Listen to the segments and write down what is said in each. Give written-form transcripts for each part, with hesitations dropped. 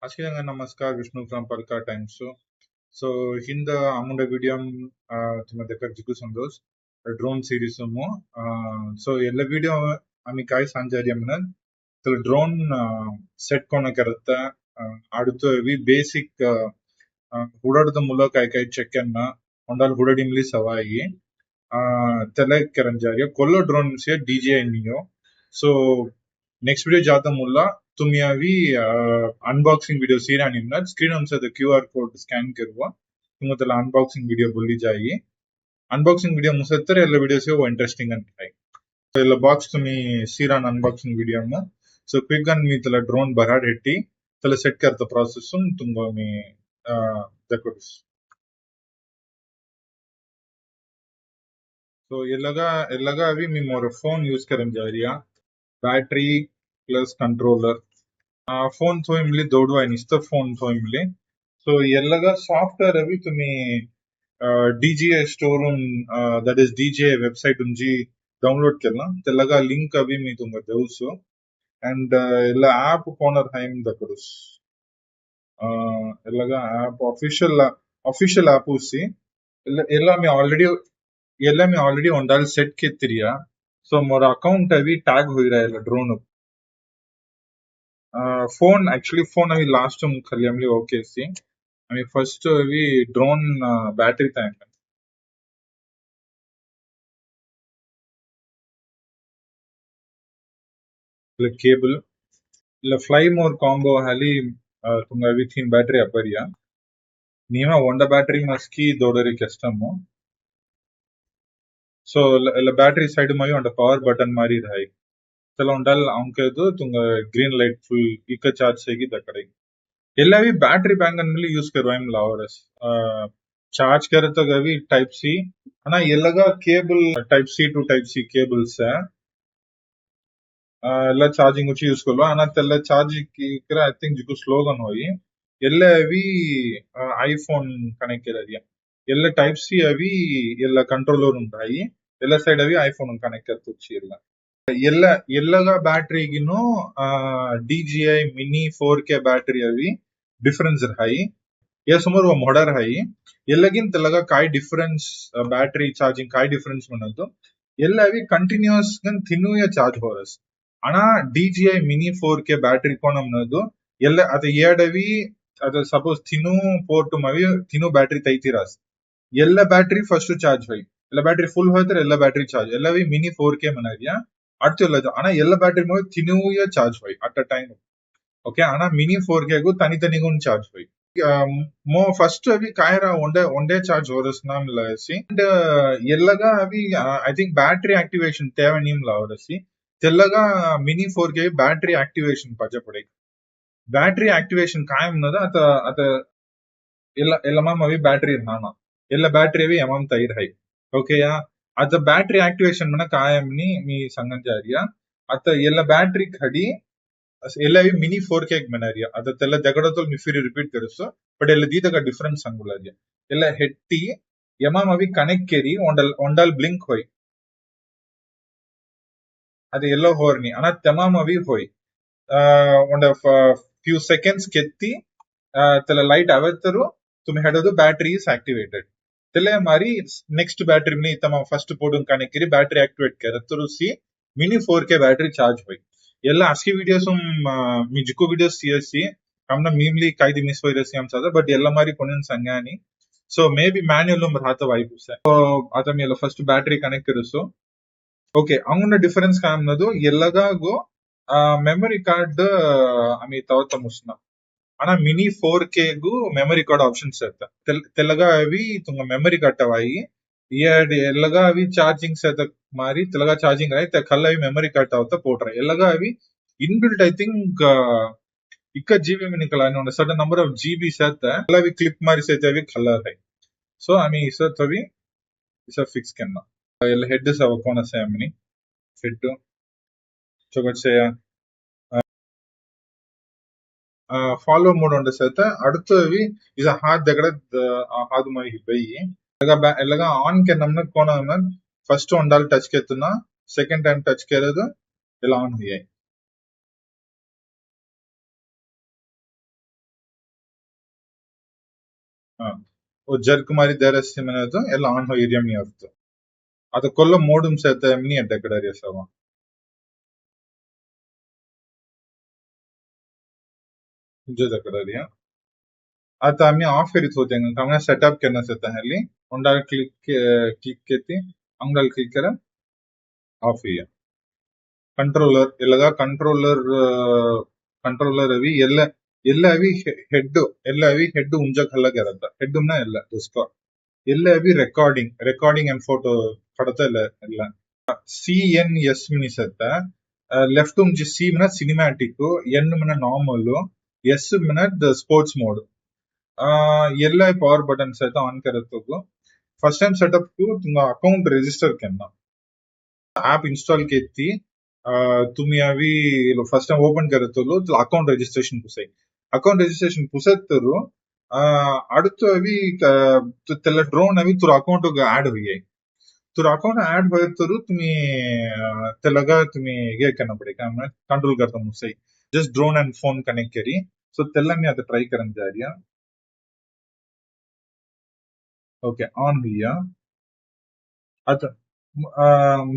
Ashwin namaskar, Vishnu from Palka Times. So ಹಿಂದ ಅಮುಂಡ video ತುಂಬ ದಕ್ಕರ್ಜಿಗೂ Santosh drone series so ಎಲ್ಲ video ಆಮಿ ಕಾಯಿ ಸಂಜಾರಿ ಅಮ್ಮನ ಡ್ರೋನ್ ಸೆಟ್ ಕೊನಕರತ್ತ ಆಡುತ್ತೋ ವಿ ಬೇಸಿಕ್ ಹುಡಾಡದ ಮೂಲಕ ಕಾಯಿ ಚೆಕ್ ಅನ್ನ ಒಂದಾಲ್ ಹುಡಡಿಮ್ಲಿ ಸವಾಯಿ ತಲೆ ಕರಂಜಾರಿಯ ಕೊಲ್ಲೋ ಡ್ರೋನ್ ಸಿಯ DJI Neo. So next video जाता मुल्ला तुम्ही अभी अनबॉक्सिंग वीडियो सीरा निम्न स्क्रीन हमसे द QR कोड स्कैन करवा तुम्हें तला अनबॉक्सिंग वीडियो बोली जाएगी अनबॉक्सिंग वीडियो मुझे तर ಎಲ್ಲ videos वो इंटरेस्टिंग अंटाई so ಎಲ್ಲ ಬಾಕ್ಸ್ तुम्ही सीरा अनबॉक्सिंग वीडियो में so quick gun मी तला ड्रोन बराड हेट्टी तला सेट करता प्रोसेस तुम्ही मी दकोस so ಎಲ್ಲಗ अभी मी मोर फोन यूज करन जा रही बैटरी प्लस कंट्रोलर फोन थोइमली दौड़वा निस्ता फोन थोइमली सो ಎಲ್ಲಗ ಸಾಫ್ಟ್ವೇರ್ ಅವಿ ತುಮಿ DJI store that is DJI website उंजी डाउनलोड केला तेलगा लिंक अभी मी तुंगा देउसु and ಎಲ್ಲ ಆಪ್ ಕೋನರ್ ಹೈಮ್ ದಕಡುಸ್ ಎಲ್ಲಗ ಆಪ್ ऑफिशियल ಆಪ್ ಉಸಿ ಎಲ್ಲ ಮಿ ಆಲ್ರೆಡಿ ಒಂದಾಲ್ ಸೆಟ್ ಕೆತ್ತಿರಿಯಾ ಸೊ मोर अकाउंट अभी टैग होई रहा है ड्रोन फोन एक्चुअली फोन अभी लास्ट खाली हमली ओके सी आम्ही फर्स्ट अभी ड्रोन बैटरी तैंक केबल ಇಲ್ಲ ಫ್ಲೈ ಮೋರ್ ಕಾಂಬೋ ಹಾಲಿ ತುಂಗ ಅವಿ ಥೀನ್ ಬ್ಯಾಟರಿ ಅಪ್ಪರಿಯ ನೀವ ಒಂದ ಬ್ಯಾಟರಿ ಮಸ್ಕಿ ದೊಡರಿ ಕಸ್ಟಮ್ ಸೊ ಇಲ್ಲ ಬ್ಯಾಟರಿ ಸೈಡ್ ಮೈ ಒಂದ ಪವರ್ ಬಟನ್ ಮಾರಿ ರೈ ಚಲ ಒಂಡಲ್ ಅಂಕದು ತುಂಗ ಗ್ರೀನ್ ಲೈಟ್ ಫುಲ್ ಇಕ ಚಾರ್ಜ್ ಸೇಗಿ ದಕಡೆ ಎಲ್ಲ भी बैटरी बैंक अनमली यूज करवाइम लावरस चार्ज करे तो गवी टाइप सी है ना ये लगा cable type C to type C cables है ಎಲ್ಲ ಚಾರ್ಜಿಂಗ್ ಉಚ್ಚಿ ಯೂಸ್ ಕೊಲ್ವಾ ಅನತ್ತೆಲ್ಲ ಚಾರ್ಜ್ ಕಿಕ್ರೆ ಐ ಥಿಂಕ್ ಜಿಕು ಸ್ಲೋಗನ್ ಹೋಯಿ ಎಲ್ಲ ಅವಿ ಐಫೋನ್ ಕನೆಕ್ಟ್ ಇರದಿಯ ಎಲ್ಲ ಟೈಪ್ ಸಿ ಅವಿ ಎಲ್ಲ ಕಂಟ್ರೋಲರ್ ಉಂಟಾಯಿ ಎಲ್ಲ ಸೈಡ್ ಅವಿ ಐಫೋನ್ ಕನೆಕ್ಟ್ ಇರ್ತುಚ್ಚಿ ಇಲ್ಲ ಎಲ್ಲ ಎಲ್ಲಗ ಬ್ಯಾಟರಿಗಿನು DJI Mini 4K ಬ್ಯಾಟರಿ ಅವಿ ಡಿಫರೆನ್ಸ್ ಹಾಯಿ ये समोर वो मॉडर है ಎಲ್ಲಗಿನ್ ತಲಗ काय डिफरेंस बैटरी चार्जिंग काय डिफरेंस मनದು ಎಲ್ಲ ಅವಿ ಕಂಟಿನ್ಯೂಸ್ ಗನ್ ತಿನ್ನುಯ ಚಾರ್ಜ್ ಹೋರಸ್ ಅಣ DJI Mini 4K ಬ್ಯಾಟರಿ ಕೋನಮ್ನದು ಎಲ್ಲ ಅದ ಏಡವಿ ಅದ ಸಪೋಸ್ ತಿನ್ನು ಪೋರ್ಟ್ ಮವಿ ತಿನ್ನು ಬ್ಯಾಟರಿ ತೈತಿರಾಸ್ ಎಲ್ಲ ಬ್ಯಾಟರಿ ಫಸ್ಟ್ ಚಾರ್ಜ್ ಹೋಯ್ ಎಲ್ಲ ಬ್ಯಾಟರಿ ಫುಲ್ ಹೋಯ್ತಾರೆ ಎಲ್ಲ ಬ್ಯಾಟರಿ ಚಾರ್ಜ್ ಎಲ್ಲವಿ Mini 4K ಮನರಿಯಾ ಅಡ್ತಿಲ್ಲದು ಅಣ ಎಲ್ಲ ಬ್ಯಾಟರಿ ಮವಿ ತಿನ್ನುಯ ಚಾರ್ಜ್ ಹೋಯ್ ಅಟ್ ಅ ಟೈಮ್ ಓಕೆ ಅಣ Mini 4K ಗು ತನಿ ತನಿಗುನ್ ಚಾರ್ಜ್ ಹೋಯ್ ಮೋ ಫಸ್ಟ್ ಅವಿ ಕಾಯರ ಒಂದೇ ಚಾರ್ಜ್ ಹೋರಸ್ನಾಮ್ ಲಸಿ ಅಂಡ್ ಎಲ್ಲಗ ಅವಿ ಐ ಥಿಂಕ್ ಬ್ಯಾಟರಿ ಆಕ್ಟಿವೇಶನ್ ತೇವ ನಿಮ್ ಲವರಸಿ ತೆಲ್ಲಗ Mini 4K ಬ್ಯಾಟರಿ ಆಕ್ಟಿವೇಶನ್ ಪಜ ಪಡೆ ಬ್ಯಾಟರಿ ಆಕ್ಟಿವೇಶನ್ ಕಾಯಂ ನದ ಅತ ಅತ ಎಲ್ಲ ಮಾಮ್ ಅವಿ ಬ್ಯಾಟರಿ ನಾಮ ಎಲ್ಲ ಬ್ಯಾಟರಿ ಅವಿ ಯಮಂ ತೈರ್ ಹೈ ಓಕೆ ಯಾ ಅತ ಬ್ಯಾಟರಿ ಆಕ್ಟಿವೇಶನ್ ಮನ ಕಾಯಂ ನಿ ಮೀ ಸಂಗಂ ಜಾರಿಯಾ ಅತ ಎಲ್ಲ ಬ್ಯಾಟರಿ ಖಡಿ ಎಲ್ಲ Mini 4K ಮನರಿಯಾ ಅದತ್ತೆಲ್ಲ ಜಗಡತೊಲ್ ಮಿಫಿರಿ ರಿಪೀಟ್ ಕರಸು ಬಟ್ ಎಲ್ಲ ದೀದಗ ಡಿಫರೆನ್ಸ್ ಸಂಗುಲಾರಿಯಾ ಎಲ್ಲ ಹೆಟ್ಟಿ ಯಮಂ ಅವಿ ಕನೆಕ್ಟ್ ಕೆರಿ ಒಂಡಲ್ ಬ್ಲಿಂಕ್ ಹೋಯ್ ಅದು ಎಲ್ಲೋ ಹೋರ್ನಿ ಅನ ತಮಾಮ್ ಅವಿ ಹೋಯ್ ಒಂದ ಫ್ಯೂ ಸೆಕೆಂಡ್ಸ್ ಕೆತ್ತಿ ತಲ ಲೈಟ್ ಅವತ್ತರು ತುಮಿ ಹೆಡೋದು ಬ್ಯಾಟರಿ ಇಸ್ ಆಕ್ಟಿವೇಟೆಡ್ ತಲೆ ಮಾರಿ ನೆಕ್ಸ್ಟ್ ಬ್ಯಾಟರಿ ಮಿ ತಮ ಫಸ್ಟ್ ಪೋಡುನ್ ಕನೆಕ್ಟ್ ಕೆರಿ ಬ್ಯಾಟರಿ ಆಕ್ಟಿವೇಟ್ ಕರತ್ತರು ಸಿ Mini 4K ಬ್ಯಾಟರಿ ಚಾರ್ಜ್ ಹೋಯ್ ಎಲ್ಲ ಅಸ್ಕಿ ವಿಡಿಯೋಸ್ मी जिको वीडियोस सीएससी हमने मीमली काई दी मिस होई रसी हम सादा बट ಎಲ್ಲ ಮಾರಿ ಕೊನೆನ್ ಸಂಗಾನಿ ಸೊ ಮೇ ಬಿ ಮ್ಯಾನ್ಯುಯಲ್ ರಾತ ವೈಬ್ ಸೆ ಸೊ ಅತ ಮೇಲ ಫಸ್ಟ್ ಬ್ಯಾಟರಿ ಕನೆಕ್ಟ್ ಕರಸು ಓಕೆ ಅಂಗುನ ಡಿಫರೆನ್ಸ್ ಕಾಮ್ನದು ಎಲ್ಲಗಾಗು ಮೆಮರಿ ಕಾರ್ಡ್ ಅಮಿ ತವತ ಮುಸ್ನ ಅನ Mini 4K ಗು ಮೆಮರಿ ಕಾರ್ಡ್ ಆಪ್ಷನ್ಸ್ ಇರ್ತ ತೆಲಗ ಅವಿ ತುಂಗ ಮೆಮರಿ ಕಾರ್ಡ್ ಅವಾಯಿ ಎಲ್ಲಗ ಅವಿ ಚಾರ್ಜಿಂಗ್ ಸೆತ ಮಾರಿ ತೆಲಗ ಚಾರ್ಜಿಂಗ್ ಆಯ್ತ ಕಲ್ಲ ಅವಿ ಮೆಮರಿ ಕಾರ್ಡ್ ಅವತ ಪೋಟ್ರ ಎಲ್ಲಗ ಅವಿ ಇನ್ಬಿಲ್ಟ್ ಐ ಥಿಂಕ್ इक्का जीबी में निकला है certain number of GB set है अभी क्लिप मारी से अभी कलर है सो आम्ही इसा तभी इसा फिक्स करना ಎಲ್ಲ ಹೆಡ್ ಸವ ಕೋನ ಸೇಮ್ನಿ ಫಿಟ್ ಚೊಗಟ್ ಸೇ ಫಾಲೋ ಮೋಡ್ ಉಂಡ ಸೇತ അടുത്തವಿ ಇಸ ಹಾತ್ ದಗಡ ಹಾದು ಮೈ ಬೈ ಎಲ್ಲಗ ಆನ್ ಕೆ ನಮ್ನ ಕೋನ ಫಸ್ಟ್ ಒಂಡಾಲ್ ಟಚ್ ಕೆತ್ತನ ಸೆಕೆಂಡ್ ಟೈಮ್ ಟಚ್ ಕೇರದು ಎಲ್ಲ ಆನ್ ಹುಯ್ಯಾಯಿ ಜರ್ಕ್ ಮಾರಿ ದೇರಸ್ತಿ ಮನೆದು ಎಲ್ಲ ಆನ್ ಹೋಗಿರಿಯಂ ಇರ್ತು ಅದಕ್ಕೊಲ್ಲ ಮೋಡುಮ್ ಸೇತ ಮಿನಿ ಅಡ್ಡ ಕಡರಿ ಸವ ಜದ ಕಡರಿಯ ಆತ ಅಮ್ಮಿ ಆಫ್ ಇರಿತ್ ಹೋತೆಂಗ ಕಮನ ಸೆಟಪ್ ಕೆನ್ನ ಸೆತ ಹಲ್ಲಿ ಒಂಡಾಗ ಕ್ಲಿಕ್ ಕೆತ್ತಿ ಅಂಗಲ್ ಕ್ಲಿಕ್ಕರ ಆಫ್ ಇಯ ಕಂಟ್ರೋಲರ್ ಎಲ್ಲಗ ಕಂಟ್ರೋಲರ್ ಅವಿ ಎಲ್ಲ ಅವಿ ಹೆಡ್ ಎಲ್ಲ ಅವಿ ಹೆಡ್ ಉಂಜಕ್ ಹಲ್ಲಗ ಇರತ್ತ ಹೆಡ್ ನ ಎಲ್ಲ ದೋಸ್ತ ಎಲ್ಲ ಅವಿ ರೆಕಾರ್ಡಿಂಗ್ ಅಂಡ್ ಫೋಟೋ ಪಡತ ಎಲ್ಲ ಸಿ ಎನ್ ಎಸ್ ಮಿನಿಸತ್ತ ಲೆಫ್ಟ್ ಉಂಜಿ ಸಿ ಮಿನ ಸಿನಿಮ್ಯಾಟಿಕ್ ಎನ್ ಮಿನ ನಾರ್ಮಲ್ ಎಸ್ ಮಿನ ಸ್ಪೋರ್ಟ್ಸ್ ಮೋಡ್ ಎಲ್ಲ ಪವರ್ बटन से ऑन करत तो फर्स्ट टाइम सेटअप को तुम अकाउंट रजिस्टर करना ऐप इंस्टॉल केती तुम्ही अभी फर्स्ट टाइम ओपन करत तो अकाउंट रजिस्ट्रेशन पुसाई अकाउंट रजिस्ट्रेशन पुसत तरू அடுத்து अभी त्याला ड्रोन अभी तुर अकाउंट ऐड हुई तुर अकाउंट ऐड होय तरू तुम्ही त्याला तुम्ही हे करना पडेगा कंट्रोल करता मुसाई just drone and phone connect करी सो त्याला मी आता ट्राई करन जा रही ओके ऑन हुई आता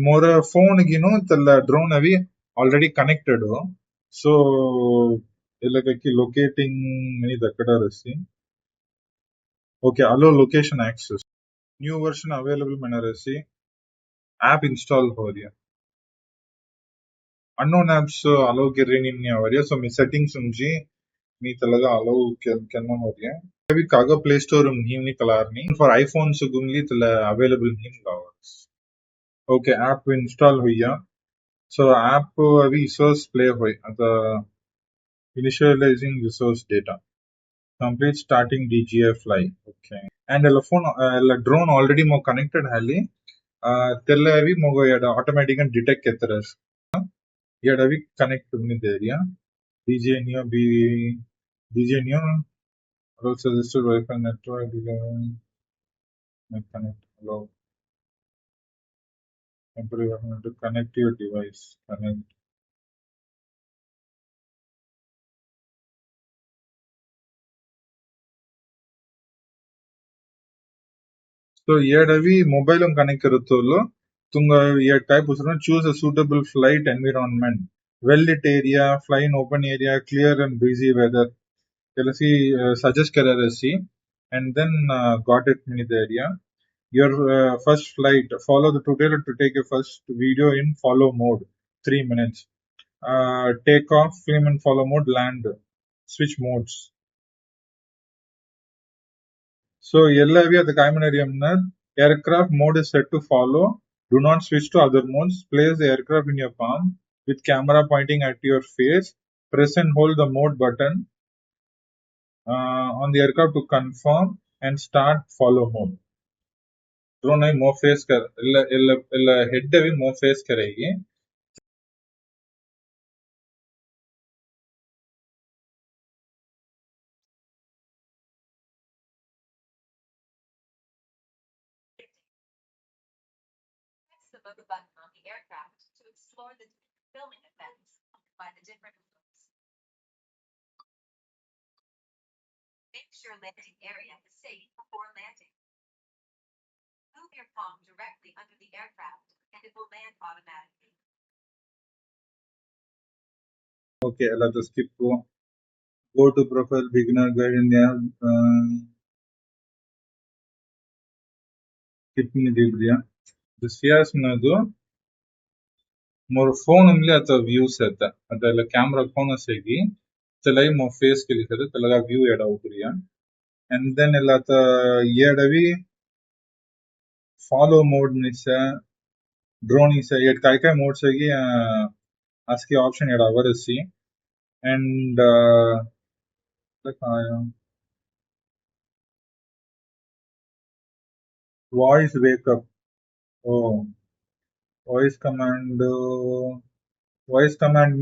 मोर फोन गिनो तल्ला ड्रोन अभी ऑलरेडी कनेक्टेड हो सो इलाकी लोकेटिंग मनी दक्कड़ा रसी okay allow location access new version available मैंने रसी ऐप इंस्टॉल हो रही है अननोन ऐप्स अलो के रेनी हो रही है सो मी सेटिंग्स उनजी मी तलगा अलो केन्ना हो रही है अभी कागो प्ले स्टोर नीम कलारनी फॉर आईफोन्स गुंगली तला अवेलेबल नीम गावर्स ओके ऐप इंस्टॉल हुई है So app resource play hoy the initializing resource data complete starting DGI fly okay and the phone the drone already mo connected hali tella avi mogo yada automatic and detect ketras yada avi connect ni area DJ neo b DJ neo also registered Wi-Fi network connect allow temporary to connect your device connect So here we mobile on connect करतो tunga here type usna choose a suitable flight environment well lit area fly in open area clear and breezy weather telasi suggest kararasi and then got it in the area your first flight follow the tutorial to take your first video in follow mode 3 minutes take off film and follow mode land switch modes So LIV at the Kaimanarium aircraft mode is set to follow. Do not switch to other modes. Place the aircraft in your palm with camera pointing at your face. Press and hold the mode button on the aircraft to confirm and start follow mode. Drone I more face कर head भी more face करेगी Okay, let us skip go to profile beginner guide in there skip नहीं दे दिया the CS में जो मोर phone उमले आता view से आता अदला camera कौन से की चलाई मो face के लिए करे तलगा view एडा उतरिया and then इलाता ये डवी follow mode निसा drone निसा ये काय mode से की आस्की option एडा वर सी and voice wake up oh voice command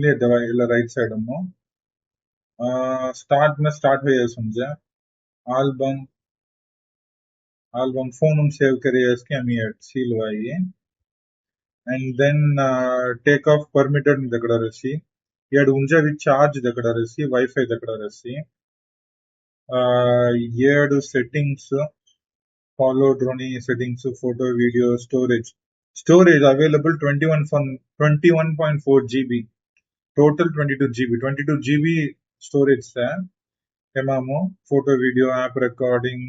ले दवा इला right side मो start में start हुई समझे album phone save करे इसके हमें seal हुआ ये and then take off permitted दकड़ा रसी ये उनजा भी charge दकड़ा रसी Wi-Fi दकड़ा रसी ಏಳು settings, follow drone settings, photo, video, storage. Storage available 21.4 GB. Total 22 GB. 22 GB storage है. Emamo, photo, video, app recording,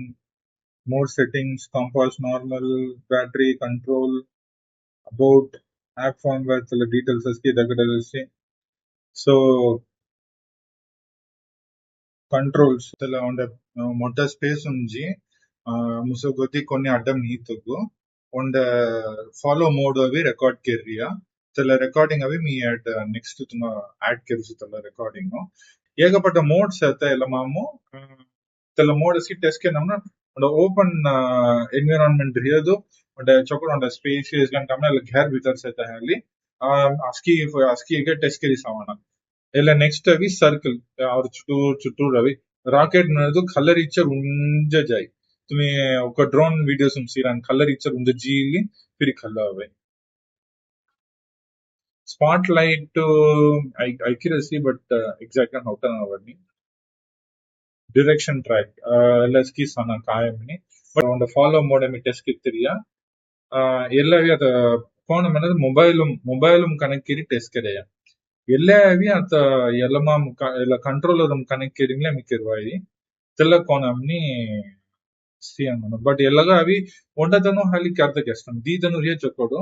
more settings, compass, normal, battery, control, about, app firmware, the details aski dagadalasi. So, controls, tela on the motor space unji, musogoti konni addam neetugu, on the follow mode avi record kerriya. Tela recording avi me at next to add kerrisu tela recording no. ஏகப்பட்ட modes எல்லாமோ tela mode aski test kenamna on the open environment riyadu on the chokon on the spaces gan kamna ghar bhitar se ta hali aski ke test keri savana ella next avi circle और चुटू Ravi rocket नदु colour इच्छर Unjha जाई तुम्ही ఒక drone video सुमसीरान colour इच्छर Unjha जीली फिर colour away spotlight accuracy but exact and out avani direction track let's key sana kaayamni but on the follow mode me test kittiriya ಎಲ್ಲಾವಿ ಅದ phone ಮನದ mobile connect ಕಿರಿ test ಕರೆಯ ಎಲ್ಲಾವಿ ಅತ ಎಲ್ಲಮ ಎಲ್ಲ ಕಂಟ್ರೋಲರ್ ಕನೆಕ್ಟ್ ಕಿರಿಂಗ್ಲೆ ಮಿಕ್ಕಿರ್ವಾಯಿ ತೆಲ್ಲ ಕೋನಮ್ನಿ ಸಿಯನ್ ಮನ but ಎಲ್ಲಗ ಅವಿ ಒಂಡದನು ಹಾಲಿ ಕ್ಯಾರ್ದ ಕೆಸ್ಟನ್ ದೀದನು ರಿಯ ಚೊಕೊಡು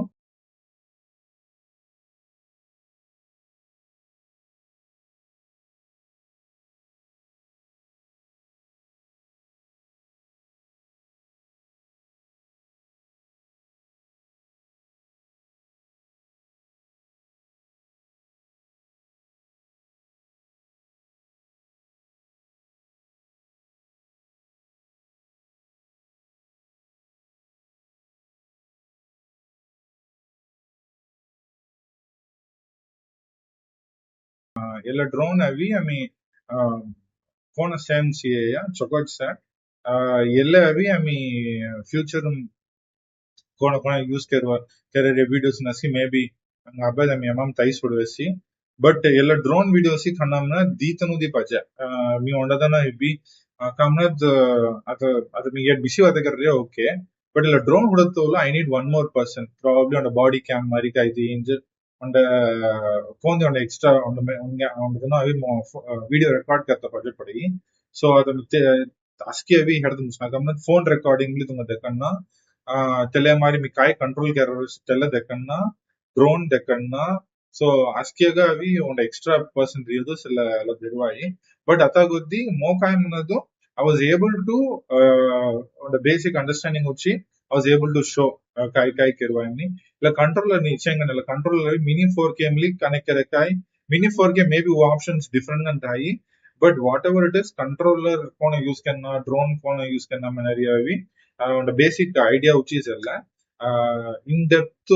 ಎಲ್ಲ ಡ್ರೋನ್ ಅವಿ ಅಮಿ ಕೋನ ಸೇಮ್ ಸಿಯ ಚೊಕೊಟ್ ಸರ್ ಎಲ್ಲ ಅವಿ ಅಮಿ ಫ್ಯೂಚರ್ कोण यूज केरे वीडियोस नसी मे बी अब्बाई मी अम्म तैस बिडवेसी बट ಎಲ್ಲ ड्रोन वीडियोस खन्नामना दीतनु दी पजा मी ओंडदना बी कमनद अद मी गेट बिसी वाते कर रहे ओके बट ಇಲ್ಲ ड्रोन हुडतोला I need one more person probably on the body cam मारी काइती इंज on the phone on extra on the अभी वीडियो रिकॉर्ड करता पजे पड़ी सो अद अस्की अभी हडद मुसना कमनद फोन रिकॉर्डिंग ली तुंगा देखना तेलेमारी मी काय कंट्रोल केरोस तेले देखना ड्रोन देखना सो अस्कियागा अभी उंड एक्स्ट्रा पर्सन रियदो सेला ಎಲ್ಲ ದಿರುವಾಯಿ but ಅತಾಗೊದ್ದಿ ಮೋಕಾಯ್ ಮುನದು I was able to on the basic understanding uchi I was able to show kai kirwani la controller ni chenga la controller mini 4K mli connect kare kai mini 4K maybe options different and hai but whatever it is controller kona use kanna drone kona use kanna manariya vi on the basic idea uchi is alla in depth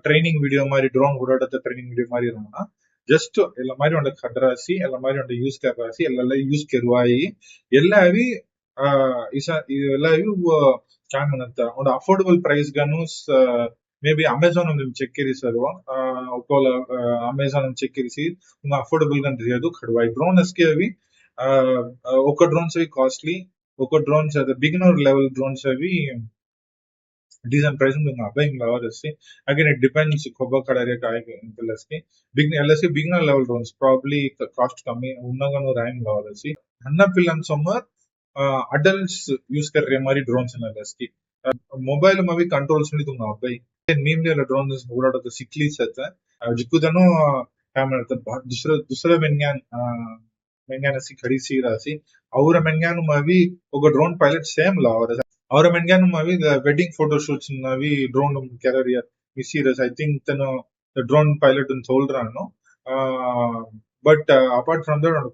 training video mari drone hudadata training video mari irana just ಎಲ್ಲ ಮಾರಿ ಒಂದ ಖಡ್ರಾಸಿ ಎಲ್ಲ ಮಾರಿ ಒಂದ use ಕರ್ರಾಸಿ ಎಲ್ಲ use ಕೆರ್ವಾಯಿ ಎಲ್ಲ ಅವಿ ಎಲ್ಲ ಇವು काय म्हणत ಒಂದು ಅಫೋರ್ಡಬಲ್ ಪ್ರೈಸ್ ಗಾನು ಮೇ ಬಿ ಅಮೆಜಾನ್ ಒಂದು ಚೆಕ್ ಕಿರಿಸರು ಒಕೋಲ ಅಮೆಜಾನ್ ಒಂದು ಚೆಕ್ ಕಿರಿಸಿ ಒಂದು ಅಫೋರ್ಡಬಲ್ ಗನ್ ರಿಯದು ಖಡ್ವಾಯಿ ಡ್ರೋನ್ ಅಸ್ಕೆ ಅವಿ ಒಕ ಡ್ರೋನ್ಸ್ ಅವಿ ಕಾಸ್ಟ್ಲಿ ಒಕ ಡ್ರೋನ್ಸ್ ಅದ ಬಿಗಿನರ್ ಲೆವೆಲ್ ಡ್ರೋನ್ಸ್ ಅವಿ decent price में buying level is again it depends koba kadare kai intellesi big LSC beginner level drones probably the cost kami unnaganu rank level is anna pillan somewhere adults use कर रहे हमारी drones in LSC mobile में भी controls नहीं दूंगा भाई नीम ले drones उड़ा तो sickly set है जिक्कु जनो क्या म्हणतात दूसरा विज्ञान ऐसी खड़ी सी रासी और विज्ञान में भी वो ड्रोन पायलट सेम लावर ಅವರ ಮೆನ್ಗಾನು ಮಾವಿ ವೆಡ್ಡಿಂಗ್ ಫೋಟೋ ಶೂಟ್ಸ್ ನಾವಿ ಡ್ರೋನ್ ಕ್ಯಾರಿಯರ್ ಮಿಸಿರಸ್ ಐ ಥಿಂಕ್ ತನು ಡ್ರೋನ್ ಪೈಲಟ್ ಅಂತ சொல்றானோ but apart from that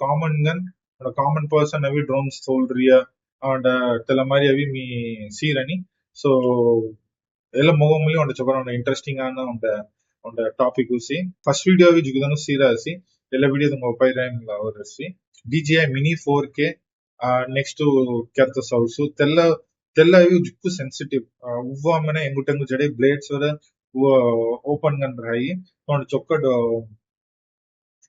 common ಗನ್ ಕಾಮನ್ ಪರ್ಸನ್ ಅವಿ ಡ್ರೋನ್ಸ್ சொல்றிய and ತಲ ಮಾರಿ ಅವಿ ಮಿ ಸೀರನಿ ಸೊ ಎಲ್ಲ ಮೊಗಮಲಿ ಒಂದ ಚಕರ ಇಂಟ್ರೆಸ್ಟಿಂಗ್ ಆನ ಒಂದ ಟಾಪಿಕ್ ಉಸಿ ಫಸ್ಟ್ ವಿಡಿಯೋ ಅವಿ ಜುಗದನು ಸೀರಾಸಿ ಎಲ್ಲ ವಿಡಿಯೋ ತುಂಬ ಉಪೈರಾಯಂ ಲಾವರಸಿ DJI Mini 4K ನೆಕ್ಸ್ಟ್ ಕೆರ್ತ ಸೌರ್ಸು ತೆಲ್ಲ ಇವು ಜಿಕ್ಕು ಸೆನ್ಸಿಟಿವ್ ಉವ್ವ ಮನೆ ಎಂಗುಟೆಂಗು ಜಡೆ ಬ್ಲೇಡ್ಸ್ ವರ ಓಪನ್ ಗನ್ ರಾಯಿ ತೊಂಡ ಚೊಕ್ಕಡ್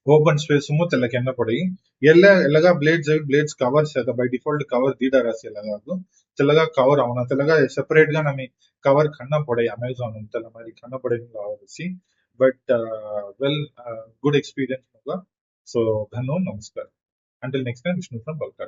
ಓಪನ್ ಸ್ಪೇಸ್ ಮು ತೆಲ್ಲ ಕೆನ್ನ ಪೊಡಿ ಎಲ್ಲ ಎಲ್ಲಗ ಬ್ಲೇಡ್ಸ್ ಕವರ್ ಸೇತ ಬೈ ಡಿಫಾಲ್ಟ್ ಕವರ್ ದೀಡ ರಾಸಿ ಎಲ್ಲಗ ಅದು ತೆಲ್ಲಗ ಕವರ್ ಅವನ ತೆಲ್ಲಗ ಸೆಪರೇಟ್ గా ನಮಿ ಕವರ್ ಕನ್ನ ಪೊಡೆ ಅಮೆಜಾನ್ ಅಂತೆಲ್ಲ మరి ಕನ್ನ ಪೊಡೆ ಆವರಿಸಿ ಬಟ್ ವೆಲ್ ಗುಡ್ ಎಕ್ಸ್ಪೀರಿಯನ್ಸ್ ಮಗ ಸೊ ಧನ್ಯವಾದ ನಮಸ್ಕಾರ until next time Vishnu from Balka.